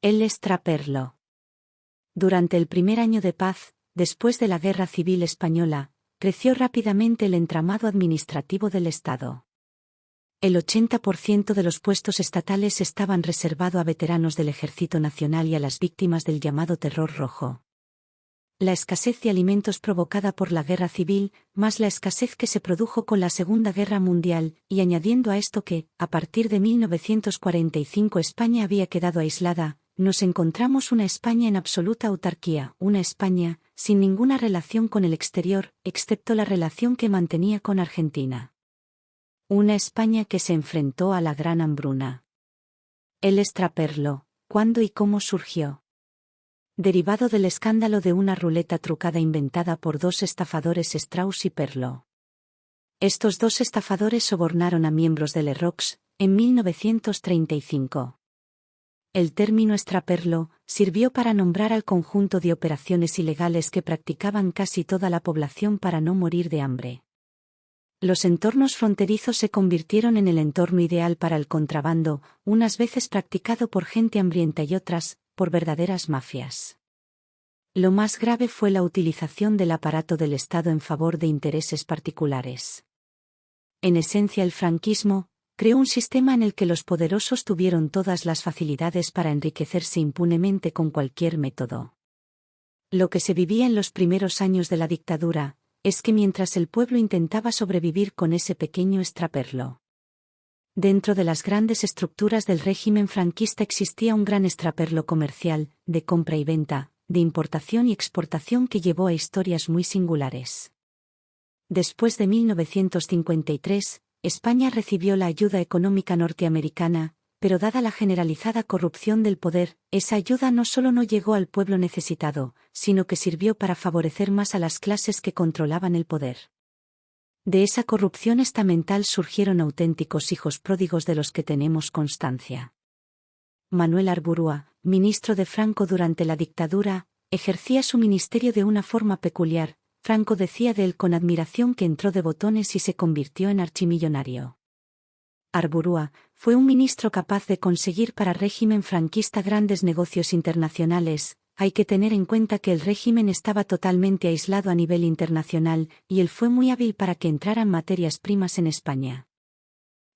El extraperlo. Durante el primer año de paz, después de la Guerra Civil Española, creció rápidamente el entramado administrativo del Estado. El 80% de los puestos estatales estaban reservados a veteranos del Ejército Nacional y a las víctimas del llamado Terror Rojo. La escasez de alimentos provocada por la Guerra Civil, más la escasez que se produjo con la Segunda Guerra Mundial, y añadiendo a esto que, a partir de 1945 España había quedado aislada, nos encontramos una España en absoluta autarquía, una España, sin ninguna relación con el exterior, excepto la relación que mantenía con Argentina. Una España que se enfrentó a la gran hambruna. El extraperlo, ¿cuándo y cómo surgió? Derivado del escándalo de una ruleta trucada inventada por dos estafadores Strauss y Perlo. Estos dos estafadores sobornaron a miembros del Errox, en 1935. El término extraperlo sirvió para nombrar al conjunto de operaciones ilegales que practicaban casi toda la población para no morir de hambre. Los entornos fronterizos se convirtieron en el entorno ideal para el contrabando, unas veces practicado por gente hambrienta y otras, por verdaderas mafias. Lo más grave fue la utilización del aparato del Estado en favor de intereses particulares. En esencia, el franquismo creó un sistema en el que los poderosos tuvieron todas las facilidades para enriquecerse impunemente con cualquier método. Lo que se vivía en los primeros años de la dictadura es que mientras el pueblo intentaba sobrevivir con ese pequeño extraperlo, dentro de las grandes estructuras del régimen franquista existía un gran extraperlo comercial, de compra y venta, de importación y exportación que llevó a historias muy singulares. Después de 1953, España recibió la ayuda económica norteamericana, pero dada la generalizada corrupción del poder, esa ayuda no solo no llegó al pueblo necesitado, sino que sirvió para favorecer más a las clases que controlaban el poder. De esa corrupción estamental surgieron auténticos hijos pródigos de los que tenemos constancia. Manuel Arburúa, ministro de Franco durante la dictadura, ejercía su ministerio de una forma peculiar. Franco decía de él con admiración que entró de botones y se convirtió en archimillonario. Arburúa fue un ministro capaz de conseguir para el régimen franquista grandes negocios internacionales. Hay que tener en cuenta que el régimen estaba totalmente aislado a nivel internacional, y él fue muy hábil para que entraran materias primas en España.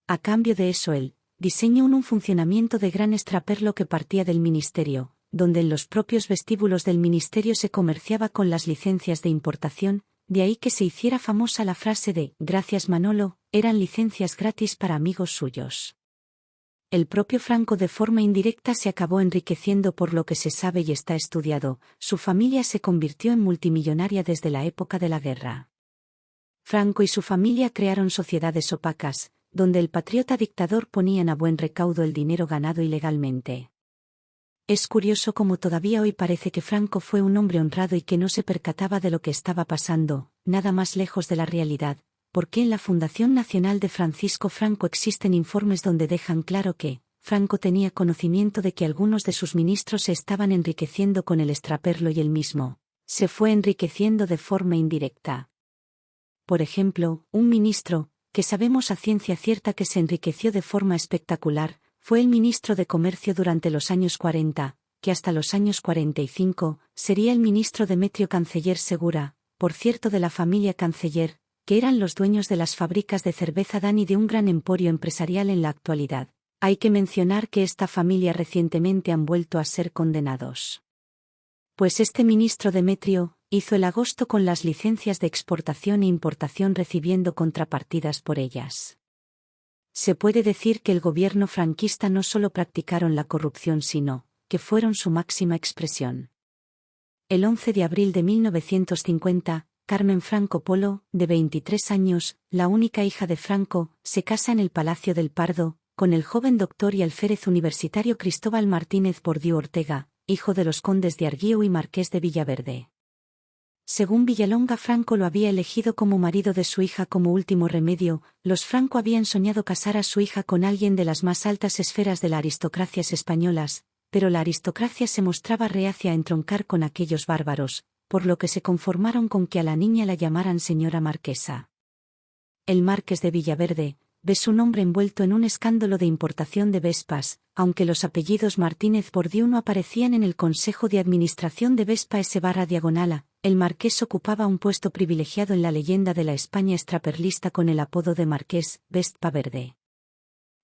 A cambio de eso él diseñó un funcionamiento de gran extraperlo que partía del ministerio, donde en los propios vestíbulos del ministerio se comerciaba con las licencias de importación, de ahí que se hiciera famosa la frase de «Gracias Manolo», eran licencias gratis para amigos suyos. El propio Franco de forma indirecta se acabó enriqueciendo por lo que se sabe y está estudiado, su familia se convirtió en multimillonaria desde la época de la guerra. Franco y su familia crearon sociedades opacas, donde el patriota dictador ponían a buen recaudo el dinero ganado ilegalmente. Es curioso cómo todavía hoy parece que Franco fue un hombre honrado y que no se percataba de lo que estaba pasando, nada más lejos de la realidad, porque en la Fundación Nacional de Francisco Franco existen informes donde dejan claro que Franco tenía conocimiento de que algunos de sus ministros se estaban enriqueciendo con el extraperlo y él mismo se fue enriqueciendo de forma indirecta. Por ejemplo, un ministro, que sabemos a ciencia cierta que se enriqueció de forma espectacular, fue el ministro de Comercio durante los años 40, que hasta los años 45 sería el ministro Demetrio Canceller Segura, por cierto de la familia Canceller, que eran los dueños de las fábricas de cerveza Dani de un gran emporio empresarial en la actualidad. Hay que mencionar que esta familia recientemente han vuelto a ser condenados. Pues este ministro Demetrio hizo el agosto con las licencias de exportación e importación recibiendo contrapartidas por ellas. Se puede decir que el gobierno franquista no solo practicaron la corrupción sino que fueron su máxima expresión. El 11 de abril de 1950, Carmen Franco Polo, de 23 años, la única hija de Franco, se casa en el Palacio del Pardo, con el joven doctor y alférez universitario Cristóbal Martínez Bordiú Ortega, hijo de los condes de Arguío y marqués de Villaverde. Según Villalonga, Franco lo había elegido como marido de su hija como último remedio. Los Franco habían soñado casar a su hija con alguien de las más altas esferas de las aristocracias españolas, pero la aristocracia se mostraba reacia a entroncar con aquellos bárbaros, por lo que se conformaron con que a la niña la llamaran señora marquesa. El marqués de Villaverde ve su nombre envuelto en un escándalo de importación de Vespas, aunque los apellidos Martínez Bordiú no aparecían en el Consejo de Administración de Vespa S/Diagonala. El marqués ocupaba un puesto privilegiado en la leyenda de la España extraperlista con el apodo de Marqués Vespa Verde.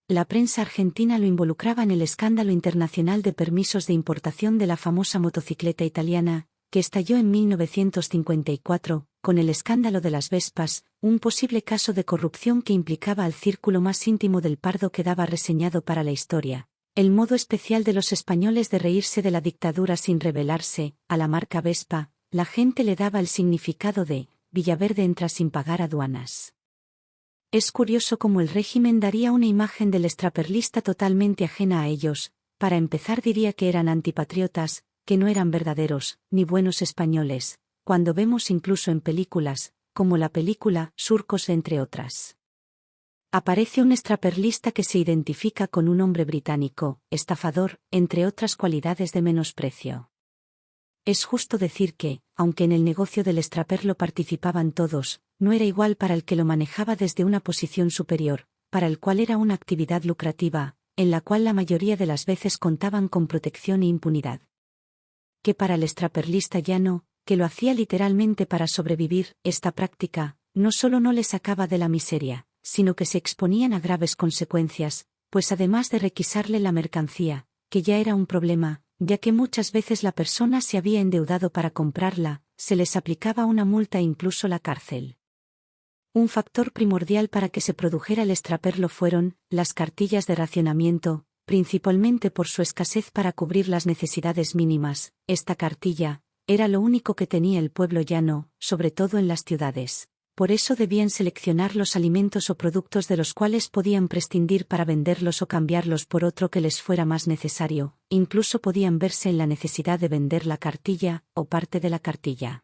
La prensa argentina lo involucraba en el escándalo internacional de permisos de importación de la famosa motocicleta italiana, que estalló en 1954, con el escándalo de las Vespas, un posible caso de corrupción que implicaba al círculo más íntimo del Pardo quedaba reseñado para la historia. El modo especial de los españoles de reírse de la dictadura sin rebelarse, a la marca Vespa, la gente le daba el significado de Villaverde entra sin pagar aduanas. Es curioso cómo el régimen daría una imagen del extraperlista totalmente ajena a ellos. Para empezar diría que eran antipatriotas, que no eran verdaderos, ni buenos españoles, cuando vemos incluso en películas, como la película Surcos entre otras. Aparece un extraperlista que se identifica con un hombre británico, estafador, entre otras cualidades de menosprecio. Es justo decir que, aunque en el negocio del extraperlo participaban todos, no era igual para el que lo manejaba desde una posición superior, para el cual era una actividad lucrativa, en la cual la mayoría de las veces contaban con protección e impunidad. Que para el extraperlista llano, que lo hacía literalmente para sobrevivir, esta práctica, no solo no le sacaba de la miseria, sino que se exponían a graves consecuencias, pues además de requisarle la mercancía, que ya era un problema, ya que muchas veces la persona se había endeudado para comprarla, se les aplicaba una multa e incluso la cárcel. Un factor primordial para que se produjera el extraperlo fueron las cartillas de racionamiento, principalmente por su escasez para cubrir las necesidades mínimas. Esta cartilla era lo único que tenía el pueblo llano, sobre todo en las ciudades. Por eso debían seleccionar los alimentos o productos de los cuales podían prescindir para venderlos o cambiarlos por otro que les fuera más necesario, incluso podían verse en la necesidad de vender la cartilla, o parte de la cartilla.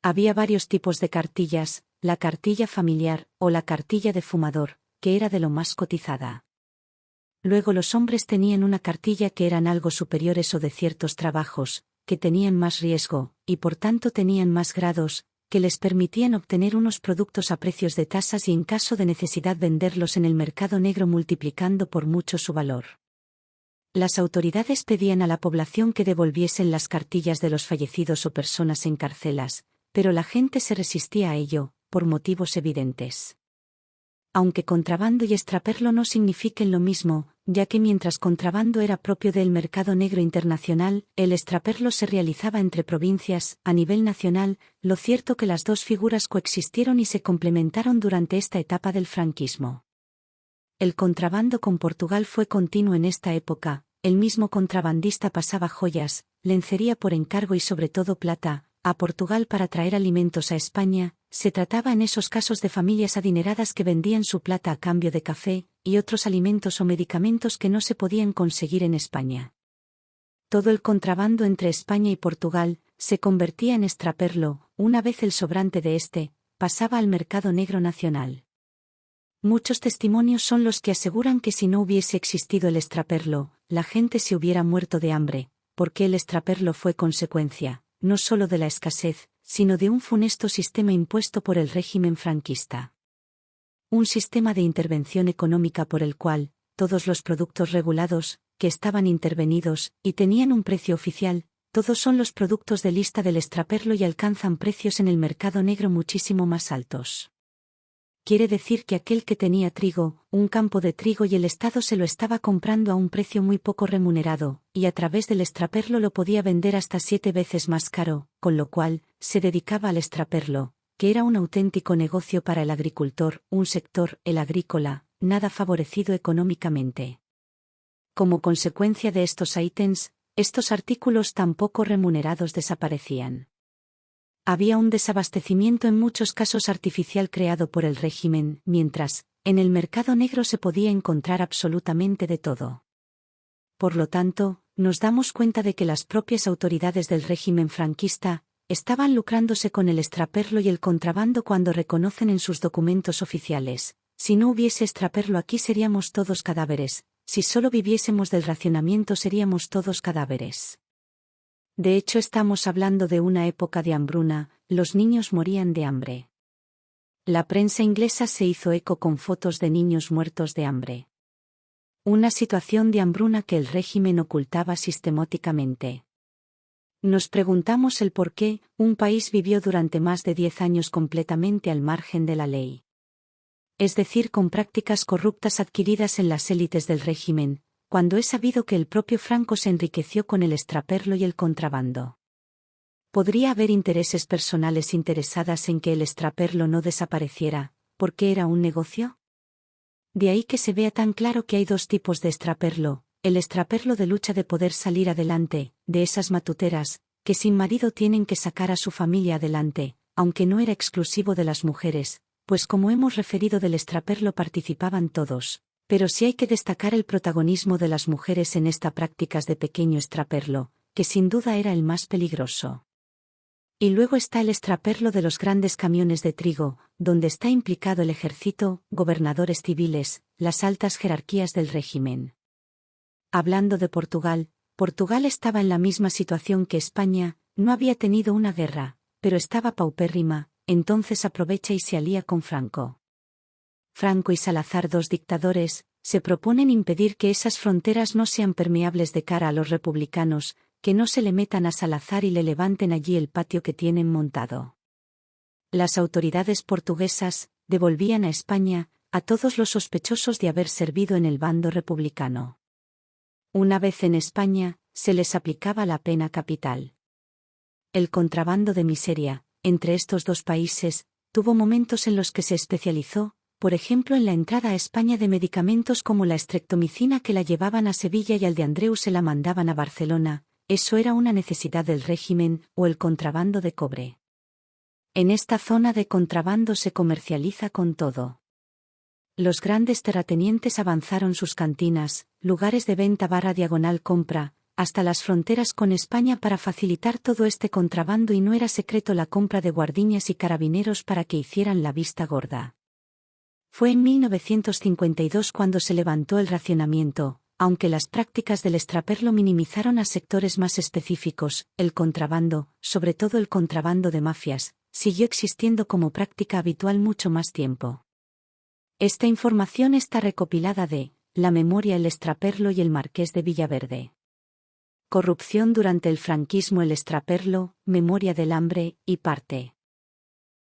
Había varios tipos de cartillas, la cartilla familiar, o la cartilla de fumador, que era de lo más cotizada. Luego los hombres tenían una cartilla que eran algo superiores o de ciertos trabajos, que tenían más riesgo, y por tanto tenían más grados, que les permitían obtener unos productos a precios de tasas y en caso de necesidad venderlos en el mercado negro multiplicando por mucho su valor. Las autoridades pedían a la población que devolviesen las cartillas de los fallecidos o personas en cárcelas, pero la gente se resistía a ello, por motivos evidentes. Aunque contrabando y extraperlo no signifiquen lo mismo, ya que mientras contrabando era propio del mercado negro internacional, el extraperlo se realizaba entre provincias, a nivel nacional, lo cierto que las dos figuras coexistieron y se complementaron durante esta etapa del franquismo. El contrabando con Portugal fue continuo en esta época, el mismo contrabandista pasaba joyas, lencería por encargo y sobre todo plata, a Portugal para traer alimentos a España. Se trataba en esos casos de familias adineradas que vendían su plata a cambio de café, y otros alimentos o medicamentos que no se podían conseguir en España. Todo el contrabando entre España y Portugal se convertía en extraperlo, una vez el sobrante de este pasaba al mercado negro nacional. Muchos testimonios son los que aseguran que si no hubiese existido el extraperlo, la gente se hubiera muerto de hambre, porque el extraperlo fue consecuencia, no solo de la escasez, sino de un funesto sistema impuesto por el régimen franquista. Un sistema de intervención económica por el cual, todos los productos regulados, que estaban intervenidos, y tenían un precio oficial, todos son los productos de lista del extraperlo y alcanzan precios en el mercado negro muchísimo más altos. Quiere decir que aquel que tenía trigo, un campo de trigo y el Estado se lo estaba comprando a un precio muy poco remunerado, y a través del extraperlo lo podía vender hasta 7 veces más caro, con lo cual, se dedicaba al extraperlo, que era un auténtico negocio para el agricultor, un sector, el agrícola, nada favorecido económicamente. Como consecuencia de estos ítems, estos artículos tan poco remunerados desaparecían. Había un desabastecimiento en muchos casos artificial creado por el régimen, mientras, en el mercado negro se podía encontrar absolutamente de todo. Por lo tanto, nos damos cuenta de que las propias autoridades del régimen franquista estaban lucrándose con el extraperlo y el contrabando cuando reconocen en sus documentos oficiales: si no hubiese extraperlo aquí seríamos todos cadáveres, si solo viviésemos del racionamiento seríamos todos cadáveres. De hecho estamos hablando de una época de hambruna, los niños morían de hambre. La prensa inglesa se hizo eco con fotos de niños muertos de hambre. Una situación de hambruna que el régimen ocultaba sistemáticamente. Nos preguntamos el por qué un país vivió durante más de 10 años completamente al margen de la ley. Es decir, con prácticas corruptas adquiridas en las élites del régimen, cuando es sabido que el propio Franco se enriqueció con el extraperlo y el contrabando. ¿Podría haber intereses personales interesadas en que el extraperlo no desapareciera, porque era un negocio? De ahí que se vea tan claro que hay dos tipos de extraperlo: el extraperlo de lucha de poder salir adelante, de esas matuteras, que sin marido tienen que sacar a su familia adelante, aunque no era exclusivo de las mujeres, pues como hemos referido del extraperlo participaban todos, pero sí hay que destacar el protagonismo de las mujeres en estas prácticas de pequeño extraperlo, que sin duda era el más peligroso. Y luego está el extraperlo de los grandes camiones de trigo, donde está implicado el ejército, gobernadores civiles, las altas jerarquías del régimen. Hablando de Portugal, Portugal estaba en la misma situación que España, no había tenido una guerra, pero estaba paupérrima, entonces aprovecha y se alía con Franco. Franco y Salazar, dos dictadores, se proponen impedir que esas fronteras no sean permeables de cara a los republicanos, que no se le metan a Salazar y le levanten allí el patio que tienen montado. Las autoridades portuguesas devolvían a España a todos los sospechosos de haber servido en el bando republicano. Una vez en España, se les aplicaba la pena capital. El contrabando de miseria, entre estos dos países, tuvo momentos en los que se especializó, por ejemplo en la entrada a España de medicamentos como la estreptomicina que la llevaban a Sevilla y al de Andreu se la mandaban a Barcelona. Eso era una necesidad del régimen, o el contrabando de cobre. En esta zona de contrabando se comercializa con todo. Los grandes terratenientes avanzaron sus cantinas, lugares de venta / diagonal compra, hasta las fronteras con España para facilitar todo este contrabando, y no era secreto la compra de guardiñas y carabineros para que hicieran la vista gorda. Fue en 1952 cuando se levantó el racionamiento. Aunque las prácticas del extraperlo minimizaron a sectores más específicos, el contrabando, sobre todo el contrabando de mafias, siguió existiendo como práctica habitual mucho más tiempo. Esta información está recopilada de La memoria, el extraperlo y el Marqués de Villaverde. Corrupción durante el franquismo, el extraperlo, Memoria del hambre, y parte.